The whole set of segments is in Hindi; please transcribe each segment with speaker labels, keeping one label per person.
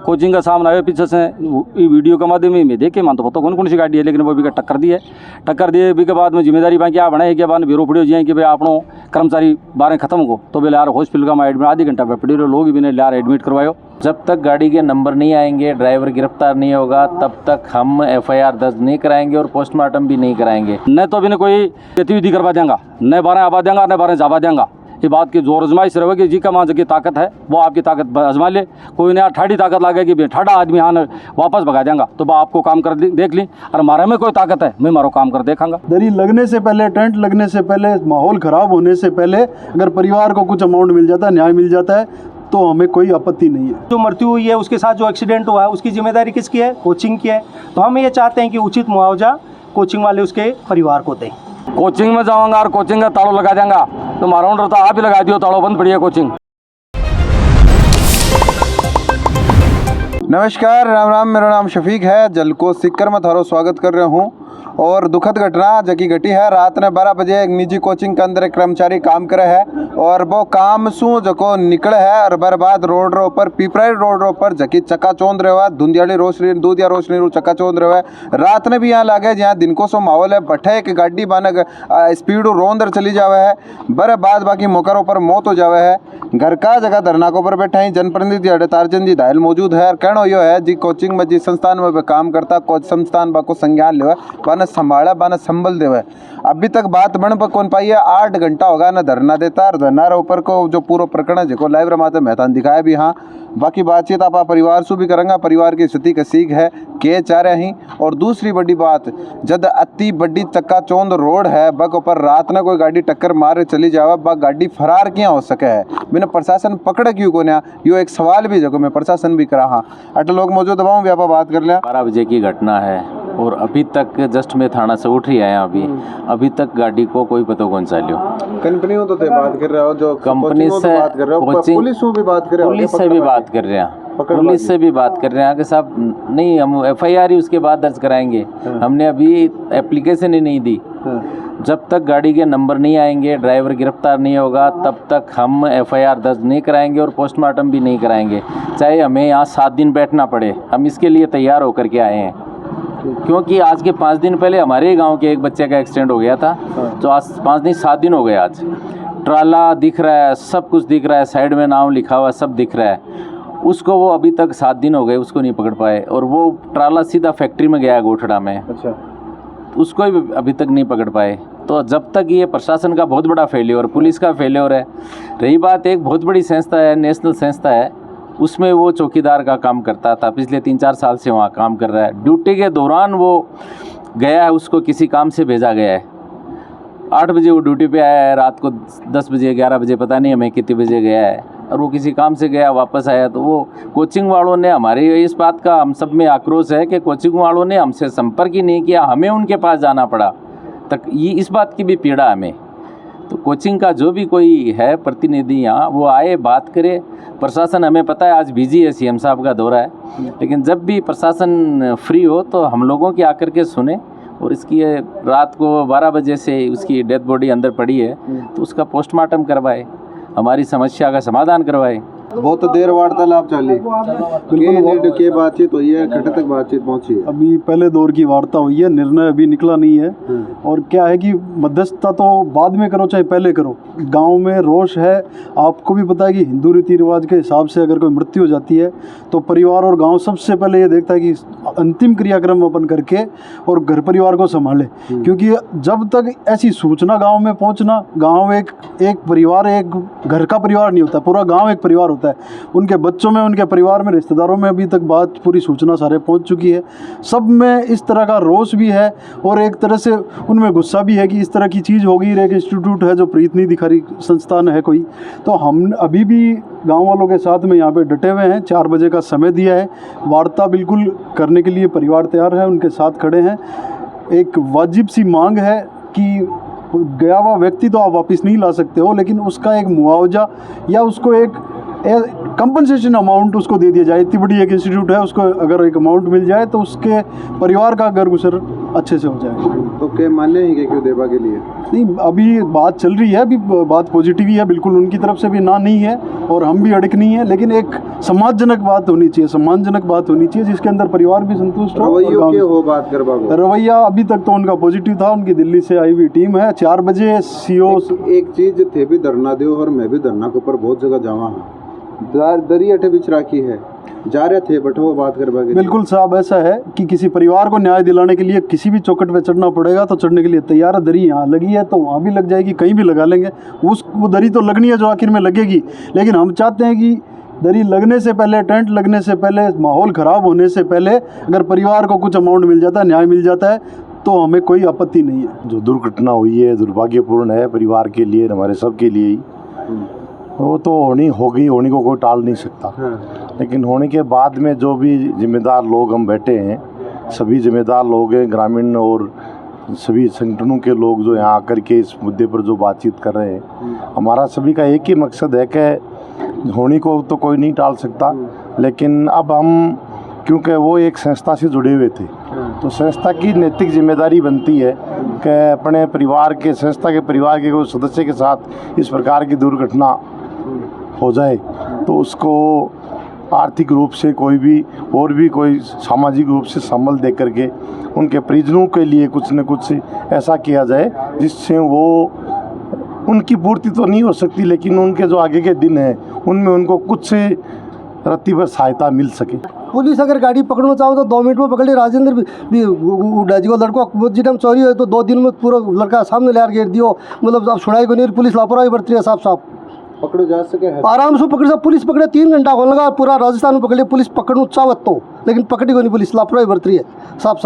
Speaker 1: कोचिंग का सामने आया पीछे से वीडियो के माध्यम में देखे मान तो पता कौन सी गाड़ी है, लेकिन वो भी टक्कर दी है। टक्कर दिए भी के बाद में जिम्मेदारी बाकी क्या बनाए के बाद ब्यूरो पड़ी जाए कि भाई आपनों कर्मचारी 12 खत्म हो तो बोले यार हॉस्पिटल का एडमिट आधी घंटा पे पड़ी लोग भी ने यार एडमिट करवायो।
Speaker 2: जब तक गाड़ी के नंबर नहीं आएंगे, ड्राइवर गिरफ्तार नहीं होगा, तब तक हम FIR दर्ज नहीं कराएंगे और पोस्टमार्टम भी नहीं कराएंगे।
Speaker 1: न तो अभी ने कोई गतिविधि करवा देंगे, न 12 आवा देंगे न 12 जावा देंगे। ये बात की जोर आजमाइश रहेगी, जी का माँ की ताकत है वो आपकी ताकत आजमा ले। कोई ने ठाड़ी ताकत लागेगी, ठाड़ा आदमी हाँ वापस भगा देंगे तो आपको काम कर देख ली, और हमारे में कोई ताकत है मैं मारो काम कर देखांगा।
Speaker 3: दरी लगने से पहले, टेंट लगने से पहले, माहौल ख़राब होने से पहले अगर परिवार को कुछ अमाउंट मिल जाता है, न्याय मिल जाता है तो हमें कोई आपत्ति नहीं है।
Speaker 4: जो मृत्यु हुई है उसके साथ जो एक्सीडेंट हुआ है उसकी जिम्मेदारी किसकी है? कोचिंग की है। तो हम ये चाहते हैं कि उचित मुआवजा कोचिंग वाले उसके परिवार को दें।
Speaker 1: कोचिंग में जाऊंगा और कोचिंग का तालों लगा देंगे तो मारा ऑर्डर तो आप ही लगा दियो, तालों बंद पड़ी है कोचिंग।
Speaker 5: नमस्कार, राम राम। मेरा नाम शफीक है। जलको सिक्कर में थारो स्वागत कर रहा हूँ। और दुखद घटना जकी घटी है रात ने 12 बजे एक निजी कोचिंग के अंदर एक कर्मचारी काम करे है और वो काम सु जको निकले है और बर्बाद रोड रो ऊपर पीपराई रोड रो ऊपर जकी चकाचौंध रहे हुआ धुंधियाली रोशनी दूधिया रोशनी रू चकाचौंध रहे हुआ। रात ने भी यहाँ लागे जहाँ दिन को सो माहौल है, बठे एक गाड़ी बानक स्पीड रोंदर चली जावे है, बर्बाद बाकी मौका ऊपर मौत हो जावे है। घर का जगह धरना को ऊपर बैठे हैं जनप्रतिनिधि तारचंद जी घायल मौजूद है। कहना यो है जी कोचिंग में जिस संस्थान में काम करता कोच संस्थान बा को संज्ञान ले बाना संभाला बाना संभल देवे। अभी तक बात बन पर कौन पाई है, 8 घंटा होगा ना धरना देता और धरना ऊपर को जो पूरा प्रकरण है जो लाइव रमाते मैदान दिखाया भी। हाँ बाकी बातचीत आप परिवार से भी करेंगे, परिवार की स्थिति कसीग है के चाह रहे ही। और दूसरी बड़ी बात, जब अति बड़ी चक्काचौंध रोड है बक ऊपर रात में कोई गाड़ी टक्कर मारे चली जावा बक गाड़ी फरार क्या हो सके है, मैंने प्रशासन पकड़ क्यों को ना, यो एक सवाल भी जो मैं प्रशासन भी करा। हाँ अट लोग मौजूद दबाऊँ व्यापा बात कर लिया।
Speaker 2: 12 बजे की घटना है और अभी तक जस्ट मैं थाना से उठ रही आया अभी तक गाड़ी को कोई पता कौन सा लियो।
Speaker 5: कंपनियों तो बात कर रहे हो, जो
Speaker 2: कंपनी से
Speaker 5: बात कर रहे हो, पुलिस से भी बात कर रहे हो,
Speaker 2: पुलिस से भी बात कर रहे हैं, पुलिस से भी बात कर रहे हैं कि साहब नहीं हम FIR ही उसके बाद दर्ज कराएंगे। हमने अभी एप्लीकेशन ही नहीं दी। जब तक गाड़ी के नंबर नहीं आएंगे, ड्राइवर गिरफ्तार नहीं होगा, तब तक हम FIR दर्ज नहीं कराएंगे और पोस्टमार्टम भी नहीं कराएंगे, चाहे हमें यहाँ 7 दिन बैठना पड़े। हम इसके लिए तैयार होकर के आए हैं क्योंकि आज के 5 दिन पहले हमारे गांव के एक बच्चे का एक्सीडेंट हो गया था। तो आज 5 नहीं 7 दिन हो गए। आज ट्राला दिख रहा है, सब कुछ दिख रहा है, साइड में नाम लिखा हुआ सब दिख रहा है। उसको वो अभी तक 7 दिन हो गए उसको नहीं पकड़ पाए और वो ट्राला सीधा फैक्ट्री में गया गोठड़ा में।
Speaker 5: अच्छा,
Speaker 2: उसको भी अभी तक नहीं पकड़ पाए। तो जब तक ये प्रशासन का बहुत बड़ा फेल्योर, पुलिस का फेल्योर है। रही बात, एक बहुत बड़ी संस्था है, नेशनल संस्था है, उसमें वो चौकीदार का काम करता था, पिछले 3-4 साल से वहाँ काम कर रहा है। ड्यूटी के दौरान वो गया है, उसको किसी काम से भेजा गया है। 8 बजे वो ड्यूटी पे आया है, रात को 10 बजे 11 बजे पता नहीं हमें कितने बजे गया है, और वो किसी काम से गया वापस आया। तो वो कोचिंग वालों ने, हमारे इस बात का हम सब में आक्रोश है कि कोचिंग वालों ने हमसे संपर्क ही नहीं किया, हमें उनके पास जाना पड़ा। तक ये इस बात की भी पीड़ा हमें। तो कोचिंग का जो भी कोई है प्रतिनिधि यहाँ वो आए, बात करे। प्रशासन, हमें पता है आज बिजी है, CM साहब का दौरा है, लेकिन जब भी प्रशासन फ्री हो तो हम लोगों की आकर के सुने। और इसकी रात को 12 बजे से उसकी डेथ बॉडी अंदर पड़ी है तो उसका पोस्टमार्टम करवाए, हमारी समस्या का समाधान करवाए।
Speaker 5: बहुत देर वार्तालाप चली, के बातचीत हुई है, कट तक बातचीत पहुंची है?
Speaker 3: अभी पहले दौर की वार्ता हुई है, निर्णय अभी निकला नहीं है। और क्या है कि मध्यस्थता तो बाद में करो चाहे पहले करो। गांव में रोष है, आपको भी पता है कि हिंदू रीति रिवाज के हिसाब से अगर कोई मृत्यु हो जाती है तो परिवार और गांव सबसे पहले ये देखता है कि अंतिम क्रियाक्रम अपन करके और घर परिवार को संभाले। क्योंकि जब तक ऐसी सूचना गाँव में पहुँचना, गाँव एक परिवार, एक घर का परिवार नहीं होता, पूरा गाँव एक परिवार होता है। उनके बच्चों में, उनके परिवार में, रिश्तेदारों में अभी तक बात पूरी सूचना सारे पहुंच चुकी है। सब में इस तरह का रोष भी है और एक तरह से उनमें गुस्सा भी है कि इस तरह की चीज़ होगी। एक इंस्टीट्यूट है जो प्रीत नहीं दिखा रही संस्थान है कोई, तो हम अभी भी गांव वालों के साथ में यहाँ पे डटे हुए हैं। 4 बजे का समय दिया है, वार्ता बिल्कुल करने के लिए परिवार तैयार है, उनके साथ खड़े हैं। एक वाजिब सी मांग है कि गया हुआ व्यक्ति तो आप वापस नहीं ला सकते हो, लेकिन उसका एक मुआवजा या उसको कंपनसेशन अमाउंट उसको दे दिया जाए। इतनी बड़ी एक इंस्टीट्यूट है, उसको अगर एक अमाउंट मिल जाए तो उसके परिवार का घर गुजर अच्छे से हो जाए।
Speaker 5: तो क्या मान्य है कि क्यों देवा के लिए
Speaker 3: नहीं, अभी बात चल रही है, अभी बात पॉजिटिव ही है, बिल्कुल उनकी तरफ से भी ना नहीं है और हम भी अड़क नहीं है, लेकिन एक सम्मानजनक बात होनी चाहिए, सम्मानजनक बात होनी चाहिए जिसके अंदर परिवार भी संतुष्ट हो।
Speaker 5: रवैयों के हो बात करवा
Speaker 3: रवैया अभी तक तो उनका पॉजिटिव था। उनकी दिल्ली से आई हुई टीम है, 4 बजे सीओ
Speaker 5: एक चीज थे भी धरना दो और मैं भी धरना के ऊपर बहुत जगह जावा हाँ दरी अठे बिच राखी है जा रहे थे बट वो बात करवा के
Speaker 3: बिल्कुल साहब ऐसा है कि किसी परिवार को न्याय दिलाने के लिए किसी भी चौखट पे चढ़ना पड़ेगा तो चढ़ने के लिए तैयार है। दरी यहाँ लगी है तो वहाँ भी लग जाएगी, कहीं भी लगा लेंगे। वो दरी तो लगनी है जो आखिर में लगेगी, लेकिन हम चाहते हैं कि दरी लगने से पहले, टेंट लगने से पहले, माहौल ख़राब होने से पहले अगर परिवार को कुछ अमाउंट मिल जाता है, न्याय मिल जाता है तो हमें कोई आपत्ति नहीं है।
Speaker 6: जो दुर्घटना हुई है दुर्भाग्यपूर्ण है परिवार के लिए, हमारे सब के लिए ही। वो तो होनी को कोई टाल नहीं सकता, लेकिन होने के बाद में जो भी जिम्मेदार लोग हम बैठे हैं, सभी जिम्मेदार लोग हैं, ग्रामीण और सभी संगठनों के लोग जो यहाँ आकर के इस मुद्दे पर जो बातचीत कर रहे हैं, हमारा सभी का एक ही मकसद है कि होनी को तो कोई नहीं टाल सकता, लेकिन अब हम क्योंकि वो एक संस्था से जुड़े हुए थे तो संस्था की नैतिक जिम्मेदारी बनती है कि अपने परिवार के, संस्था के परिवार के कोई सदस्य के साथ इस प्रकार की दुर्घटना हो जाए तो उसको आर्थिक रूप से कोई भी और भी कोई सामाजिक रूप से संबल दे करके उनके परिजनों के लिए कुछ न कुछ ऐसा किया जाए जिससे वो उनकी पूर्ति तो नहीं हो सकती, लेकिन उनके जो आगे के दिन हैं उनमें उनको कुछ रत्ती भर सहायता मिल सके।
Speaker 7: पुलिस अगर गाड़ी पकड़ना चाहो तो 2 मिनट में पकड़ ले। राजेंद्र भी जो लड़को जिस टाइम चोरी हो तो 2 दिन में पूरा लड़का सामने ले घेर दियो, मतलब अब छुड़ाई को नहीं, पुलिस लापरवाही बरती है। साफ
Speaker 5: पकड़ो जा सके है।
Speaker 7: आराम से पकड़, पुलिस पकड़े 3 घंटा होने लगा, पूरा राजस्थान में पकड़ लिया पुलिस, पकड़ना चाहत तो, लेकिन पकड़ी को नहीं, पुलिस लापरवाही बरत रही है साफ।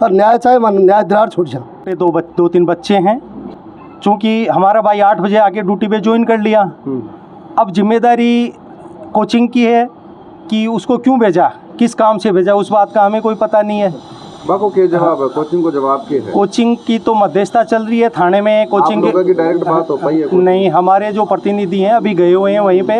Speaker 7: और न्याय चाहे न्याय दिलार छूट जाए।
Speaker 4: 2-3 बच्चे हैं, चूँकि हमारा भाई 8 बजे आके ड्यूटी पे ज्वाइन कर लिया। अब जिम्मेदारी कोचिंग की है कि उसको क्यों भेजा, किस काम से भेजा, उस बात का हमें कोई पता नहीं है।
Speaker 5: बाको के जवाब है, कोचिंग को जवाब के है।
Speaker 4: कोचिंग की तो मध्यस्थता चल रही है थाने में। कोचिंग
Speaker 5: आप लोगों की डायरेक्ट बात हो पाई है?
Speaker 4: नहीं, हमारे जो प्रतिनिधि हैं अभी गए हुए हैं वहीं पे,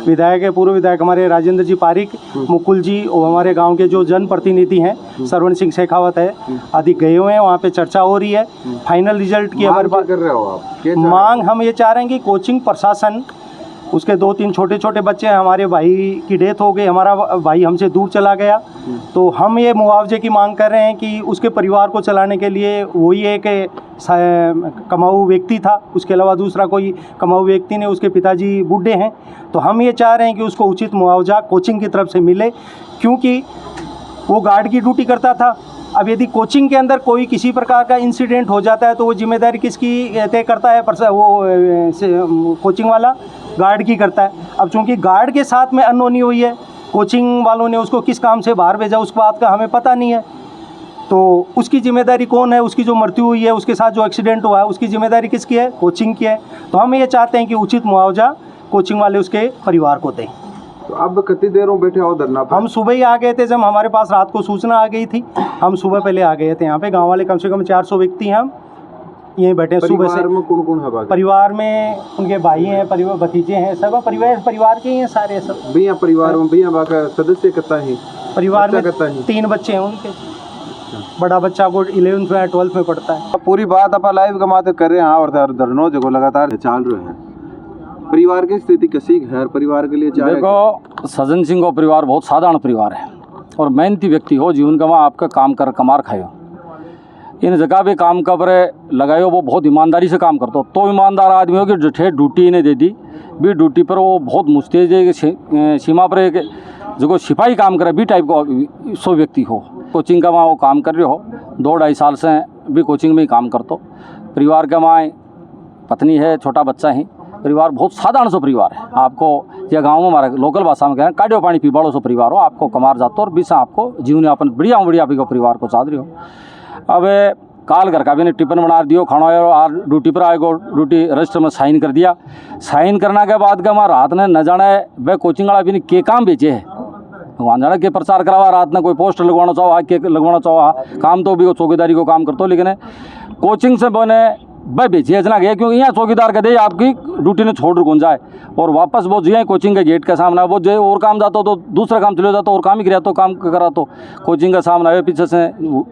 Speaker 4: विधायक, पूर्व विधायक हमारे राजेंद्र जी पारिक, मुकुल जी और हमारे गांव के जो जनप्रतिनिधि हैं सरवण सिंह शेखावत है आदि गए हुए हैं, वहाँ पे चर्चा हो रही है। फाइनल रिजल्ट की हमारे पास
Speaker 5: कर रहे हो आप
Speaker 4: मांग हम ये चाह रहे हैं कि कोचिंग प्रशासन, उसके 2-3 छोटे बच्चे हैं, हमारे भाई की डेथ हो गई, हमारा भाई हमसे दूर चला गया, तो हम ये मुआवजे की मांग कर रहे हैं कि उसके परिवार को चलाने के लिए वही एक कमाऊ व्यक्ति था, उसके अलावा दूसरा कोई कमाऊ व्यक्ति नहीं, उसके पिताजी बूढ़े हैं, तो हम ये चाह रहे हैं कि उसको उचित मुआवजा कोचिंग की तरफ से मिले, क्योंकि वो गार्ड की ड्यूटी करता था। अब यदि कोचिंग के अंदर कोई किसी प्रकार का इंसिडेंट हो जाता है तो वो जिम्मेदारी किसकी तय करता है? वो कोचिंग वाला गार्ड की करता है। अब चूंकि गार्ड के साथ में अनहोनी हुई है, कोचिंग वालों ने उसको किस काम से बाहर भेजा उस बात का हमें पता नहीं है, तो उसकी जिम्मेदारी कौन है? उसकी जो मृत्यु हुई है, उसके साथ जो एक्सीडेंट हुआ है, उसकी जिम्मेदारी किसकी है? कोचिंग की है। तो हम ये चाहते हैं कि उचित मुआवजा कोचिंग वाले उसके परिवार को दें।
Speaker 5: तो अब कितनी देर में बैठे हो धरना पर?
Speaker 4: हम सुबह ही आ गए थे, जब हमारे पास रात को सूचना आ गई थी, हम सुबह पहले आ गए थे। यहाँ पे गांव वाले कम से कम 400 व्यक्ति हैं, हम यहीं बैठे सुबह से।
Speaker 5: परिवार में कौन है बाकी?
Speaker 4: परिवार में उनके भाई हैं, परिवार भतीजे हैं, सब परिवार के ही हैं सारे सब।
Speaker 5: भैया परिवार में भैया बाका सदस्य कितना है?
Speaker 4: परिवार में
Speaker 5: कितना है?
Speaker 4: 3 बच्चे हैं उनके। बड़ा बच्चा को 11th में 12th में पढ़ता है।
Speaker 5: पूरी बात आप लाइव कमाते कर रहे हैं और धरनों जो लगातार चल रहे हैं। परिवार की स्थिति कैसी है? परिवार के लिए
Speaker 1: देखो, सज्जन सिंह का परिवार बहुत साधारण परिवार है और मेहनती व्यक्ति हो, जीवन कमा आपका काम कर कमार खायो, इन जगह पे काम कर लगायो, वो बहुत ईमानदारी से काम करता हो। तो ईमानदार आदमी हो कि जठे ड्यूटी इन्हें दे दी भी, ड्यूटी पर वो बहुत मुस्तैद है, सीमा पर एक जो सिपाही काम करे भी टाइप का सो व्यक्ति हो। कोचिंग का वहाँ वो काम कर रहे हो, 2-2.5 साल से भी कोचिंग में ही काम करते हो। परिवार का वहाँ पत्नी है, छोटा बच्चा है, परिवार बहुत साधारण सो परिवार है। आपको यह गाँव में हमारे लोकल भाषा में कह रहे हैं काटियो पानी पीबाड़ो सो परिवार हो, आपको कमार जाते हो और बीच आपको जीवन यापन बढ़िया आपको परिवार को चाह रही हो। अब काल घर का भी ने टिफिन बना दियो, खाना और ड्यूटी पर आएगो, ड्यूटी रजिस्टर में साइन कर दिया। साइन करने के बाद का हमारा रात ने न जाने वह कोचिंग वाला भी ने के काम बेचे है, वहाँ जाना के प्रचार करावा, रात में कोई पोस्टर लगवाना चाहो, के लगवाना चाहो, काम तो भी वो चौकीदारी को काम करते हो, लेकिन कोचिंग से बने भाई भेजना गया क्योंकि यहाँ चौकीदार कह दे आपकी ड्यूटी ने छोड़ कौन जाए और वापस वो जो कोचिंग के गेट के सामने वो जो और काम जाता तो दूसरा काम चले जाता और काम ही कराया तो काम करा तो कोचिंग का सामने आए पीछे से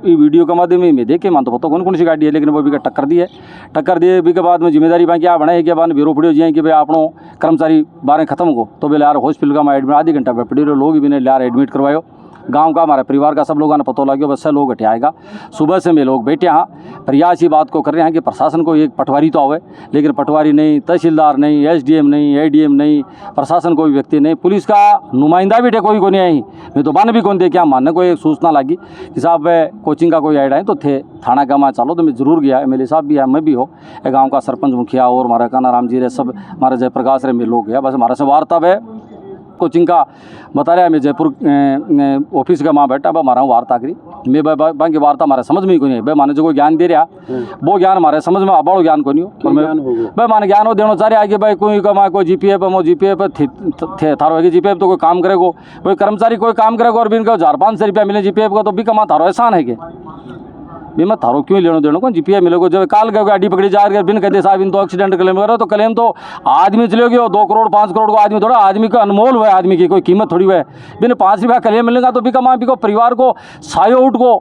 Speaker 1: वीडियो के माध्यम में देखे मान तो पता कौन सी गाड़ी है लेकिन वो भी टक्कर दी है टक्कर दिए भी के बाद में जिम्मेदारी बाकी क्या बने के बाद ब्यूरो पड़ी जाए कि भाई आपनों कर्मचारी बारह खत्म हो तो बोले यार हॉस्पिटल का मैं एडमिट आधी घंटा पे पड़ी लोग भी ने यार एडमिट करवायो गांव का हमारे परिवार का सब लोगों ने पता लगे बस लोग हटे आएगा सुबह से में लोग बैठे हाँ प्रयास ही बात को कर रहे हैं कि प्रशासन को एक पटवारी तो आवे लेकिन पटवारी नहीं तहसीलदार नहीं एसडीएम नहीं एडीएम नहीं प्रशासन कोई व्यक्ति नहीं पुलिस का नुमाइंदा भी कोई को नहीं आई मैं तो बन भी कौन दे क्या मानने को एक सूचना लगी कि साहब कोचिंग का कोई ऐड है तो थे थाना का मैं चलो तो मैं जरूर गया एमएलए साहब भी है मैं भी हो गाँव का सरपंच मुखिया और हमारा काना राम जी रे सब हमारे जयप्रकाश रे में लोग गया बस हमारे से वार्ता है कोचिंग का बता रहा है मैं जयपुर ऑफिस का वहाँ बैठा हमारा वार्ता करी मैं बाकी वार्ता हमारे समझ में ही कोई नहीं भाई माने जो कोई ज्ञान दे रहा वो ज्ञान हमारे समझ में बड़ो ज्ञान को नहीं हो भाई माने ज्ञान हो देना चाह रहा है कि भाई कोई कमा कोई जीपीएफ वो जीपीएफ थारो है जीपीएफ तो कोई काम करेगा कोई कर्मचारी कोई काम करेगा और भी इनका 400-500 रुपया मिले जीपीएफ का तो भी कमा थारो एहसान है कि भी मैं थारो क्यों लेनो देनो कौन जीपीएफ मिलेगा जब काल गए गाड़ी पकड़ी जा रही बिन कहते साहब इन तो एक्सीडेंट क्लेम करो तो क्लेम तो आदमी चलेगी 2 करोड़ 5 करोड़ को आदमी थोड़ा आदमी का अनमोल हुआ है आदमी की कोई कीमत थोड़ी हुआ है बिन 5 रुपया क्लेम मिलेगा तो भी कमा भी को परिवार को सायो उठ को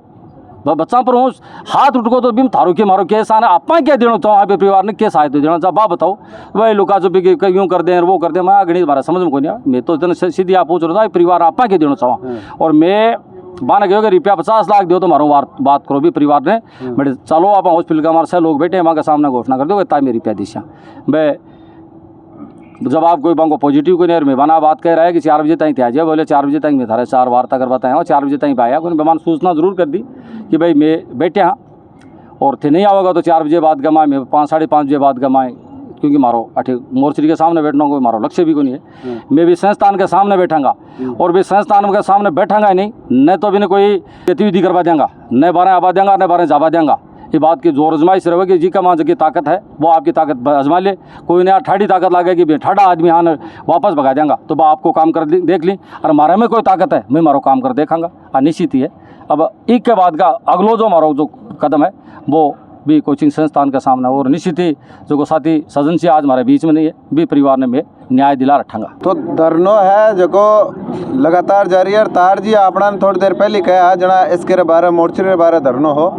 Speaker 1: बच्चा पर हो हाथ उठ को तो भी थारो के मारो केस आना आप क्या देना चाहो आप परिवार ने क्या सहायता देना चाहो बा बताओ वही लुका जो भी यूँ कर दें वो कर दें मैं गणित हमारा समझ में कोई नहीं मैं तो सीधी आप पूछ रहा था परिवार आप क्या देना चाहो और मैं बाना गए रुपया 50 लाख दो तो मारो बात करो भी परिवार ने मेरे चलो आप हॉस्पिटल का हमारे से लोग बैठे वहाँ के सामने घोषणा कर दो इतना मेरी रुपया दिशा मैं जब आप कोई को पॉजिटिव को नहीं मैं बना बात कह रहा है कि 4 बजे तक त्याजिए बोले 4 बजे तक मैं थारे 4 वार्ता करवाता है और 4 बजे तक आया कोई बेमान सूचना जरूर कर दी कि भाई मैं बैठे हाँ और थे नहीं आओगा तो 4 बजे बाद गमाए मैं 5-5:30 बजे बाद गमाए क्योंकि मारो अठे मोर्चरी के सामने बैठना कोई मारो लक्ष्य भी को नहीं है मैं भी संस्थान के सामने बैठांगा और भी संस्थान के सामने बैठांगा ही नहीं तो भी कोई गतिविधि करवा देंगा न 12 आवा देंगा न 12 जावा देंगा ये बात की जोर आजमाइश रहेगी जी का माँ की ताकत है वो आपकी ताकत आजमा ले कोई नया ठाड़ी ताकत लागेगी भी ठाड़ा आदमी हाँ वापस भगा देंगा तो बा आपको काम कर देख ली और हमारे में कोई ताकत है मैं मारो काम कर देखांगा निश्चित ही है अब एक के बाद का अगलो जो मारो जो कदम है वो भी कोचिंग संस्थान के सामने और निश्चित ही जो साथी सजन से आज हमारे बीच में नहीं है भी परिवार ने मैं न्याय दिला रखांगा
Speaker 5: तो धरनो है जो लगातार जारी है तार जी आपने थोड़ी देर पहले कहा जना इसके बारे मोर्चे के बारे धरनो हो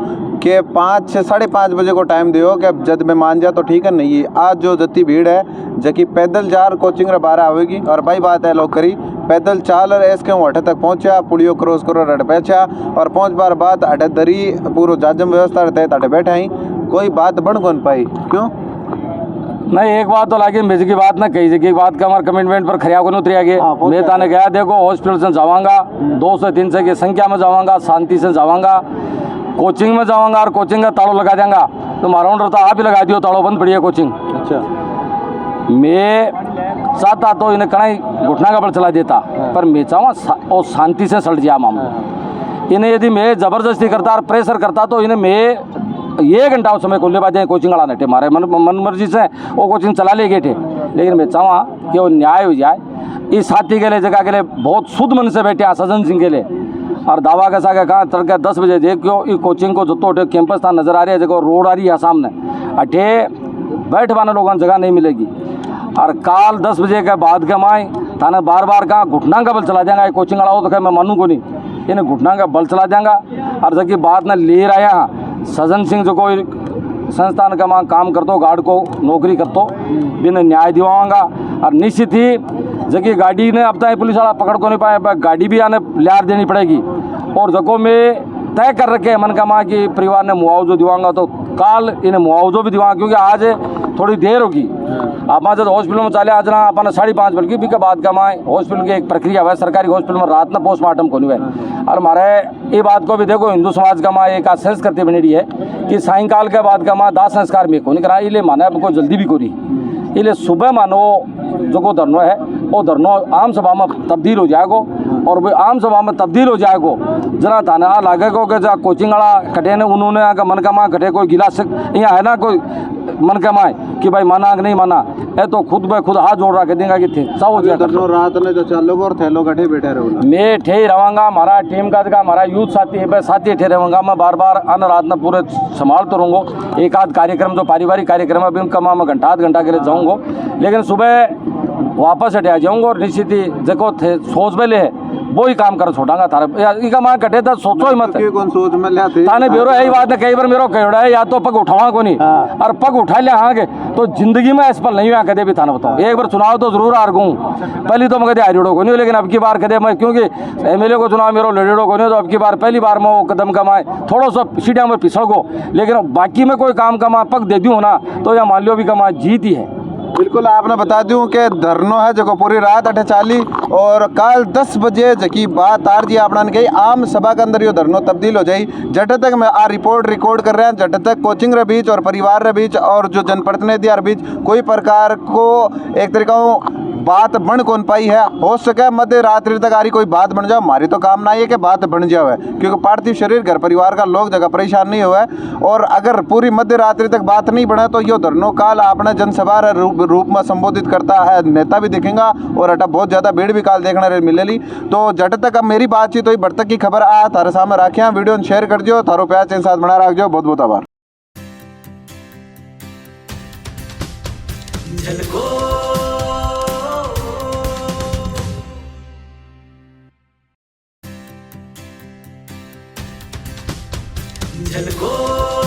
Speaker 5: कि 5-5:30 बजे को टाइम दियो कि जब मैं मान जा तो ठीक है नहीं है आज जो जत्ती भीड़ है जबकि पैदल जार कोचिंग रे बारह आवेगी और भाई बात है लोग करी पैदल चाल इसके अठे तक पहुँचा पुलियो क्रॉस करो अटे पहुँचा और 5 बार बाद अटे दरी पूरा जाजम व्यवस्था रहते अटे बैठा ही कोई बात बन कौन पाई क्यों
Speaker 1: नहीं एक बात तो लागे मेज की बात ना कही जगह बात का हमारे कमिटमेंट पर खरिया को नहीं उतरिया गया मैं ताने गया देखो हॉस्पिटल से जावांगा 200-300 की संख्या में जावांगा शांति से जावांगा कोचिंग में जावांगा और कोचिंग का तालों लगा देंगा तो मारा ऑर्डर तो आप ही लगा दियो तालों बंद पड़ी है कोचिंग
Speaker 5: अच्छा
Speaker 1: मैं चाहता तो इन्हें कड़ाई घुटना का बल चला देता पर मैं चाहूँ और शांति से सड़ जाए मामला इन्हें यदि मैं ज़बरदस्ती करता और प्रेशर करता तो इन्हें मैं 1 घंटा उस समय खोलने बाद कोचिंग अड़ा नटे मारे मन मर्जी से वो कोचिंग चला ले गए थे लेकिन मैं चाहूँ कि वो न्याय हो जाए इस साथी के लिए जगह के लिए बहुत शुद्ध मन से बैठे हैं सज्जन सिंह के लिए और दावा का सागे कहाँ तड़के 10 बजे देखो ये कोचिंग को जो तो कैंपस था नज़र आ रही है जगह रोड आ रही है सामने अठे बैठ पाने लोगों जगह नहीं मिलेगी और काल 10 बजे के बाद के माए थाने बार बार कहाँ घुटना का बल चला देंगा ये कोचिंग अड़ाओ तो कह मैं मानूँ को नहीं इन्हें घुटना का बल चला देंगा और जबकि बात न ले रहा यहाँ सज्जन सिंह जो कोई संस्थान का माँ काम करतो गार्ड को नौकरी करतो बिना न्याय दिवाऊंगा और निश्चित ही जबकि गाड़ी ने अब तक पुलिस वाला पकड़ को नहीं पाया गाड़ी भी आने लियार देनी पड़ेगी और जको में तय कर रखे मन का माँ की परिवार ने मुआवजो दिवाऊंगा तो काल इन्हें मुआवजो भी दिवाऊंगा क्योंकि आज थोड़ी देर होगी आप जब हॉस्पिटल में चले आज ना अपना 5:30 बल्कि भी के बाद का माए हॉस्पिटल की एक प्रक्रिया है सरकारी हॉस्पिटल में रात में पोस्टमार्टम को नहीं है और हमारे ये बात को भी देखो हिंदू समाज का माँ एक सेंस करती बनी रही है कि सायंकाल के बाद का माँ दाह संस्कार में को नहीं करा इसलिए माना आपको जल्दी भी करी इसलिए सुबह मानो जो को धरनो है वो धरनो आम सभा में तब्दील हो जाएगा और वो आम सभा में तब्दील हो जाएगो जना थाने आ लागे को कि जा कोचिंग वाला कटे ने उन्होंने आके मन का माँ कटे कोई गिला यहाँ है ना कोई मन का माए कि भाई माना कि नहीं माना है तो खुद ब खुद हाथ जोड़ रखे देगा कि थे सब हो जाएगा।
Speaker 5: रात ने जो चार लोग और थे लोग बैठे रहो
Speaker 1: मैं ठे ही रहूँगा, हमारा टीम का हमारा यूथ साथी है, मैं साथी ठे रहूँगा। मैं बार बार अन रात में पूरे संभाल तो रहूँगा। एक आध कार्यक्रम जो पारिवारिक कार्यक्रम है अभी उनका मैं घंटा आध घंटा के लिए जाऊँगा, लेकिन सुबह वापस हटे आ जाऊँगा और निश्चित ही जको थे सोच में ले वो ही काम कर छोड़ांगा थारा इका माँ कटे था सोचो ही मत
Speaker 5: कौन सोच में ले
Speaker 1: ताने बेरो यही बात है कई बार मेरो कहोड़ा है या तो पग उठावा को नहीं और पग उठा लिया हाँ के तो जिंदगी में असफल नहीं हुआ कदे भी थाना बताओ। एक बार चुनाव तो जरूर हार गूँ, पहली तो मैं कदे हारियोड़ो को नहीं, लेकिन अब की बार कदे मैं क्योंकि MLA को चुनाव मेरो लड़ेड़ो को नहीं तो अब की बार पहली बार मैं वो कदम कमाए थोड़ा सा सीढ़ियाँ में पिछड़ गो, लेकिन बाकी में कोई काम कमा पग दे दूँ ना तो यह मान लो भी कमा जीत ही है।
Speaker 5: बिल्कुल आपने बता दूं कि धरनो है जो पूरी रात 8:40 और कल 10 बजे जकी बात आर जी आपने कही आम सभा के अंदर यो धरनो तब्दील हो जाई। जट तक मैं आ रिकॉर्ड कर रहे हैं जट तक कोचिंग रे बीच और परिवार रे बीच और जो जनप्रतिनिधि रे बीच कोई प्रकार को एक तरीका बात बन कौन पाई है। हो सके मध्य रात्रि तक आ रही कोई बात बन जाओ, हमारी तो कामना है कि बात बन जाए क्योंकि पार्थिव शरीर घर परिवार का लोग जगह परेशान नहीं हुआ है। और अगर पूरी मध्य रात्रि तक बात नहीं बने तो यो धरनो काल आपने जनसभा रूप में संबोधित करता है नेता भी दिखेगा और अटा बहुत ज़्यादा भीड़ भी काल देखने मिलेली। तो जट तक अब मेरी बातचीत हुई बढ़ तक की खबर आ थारे सामने रखे वीडियो शेयर कर दियो, थारो प्यार के साथ बना रख जो। बहुत बहुत आभार।
Speaker 8: झलको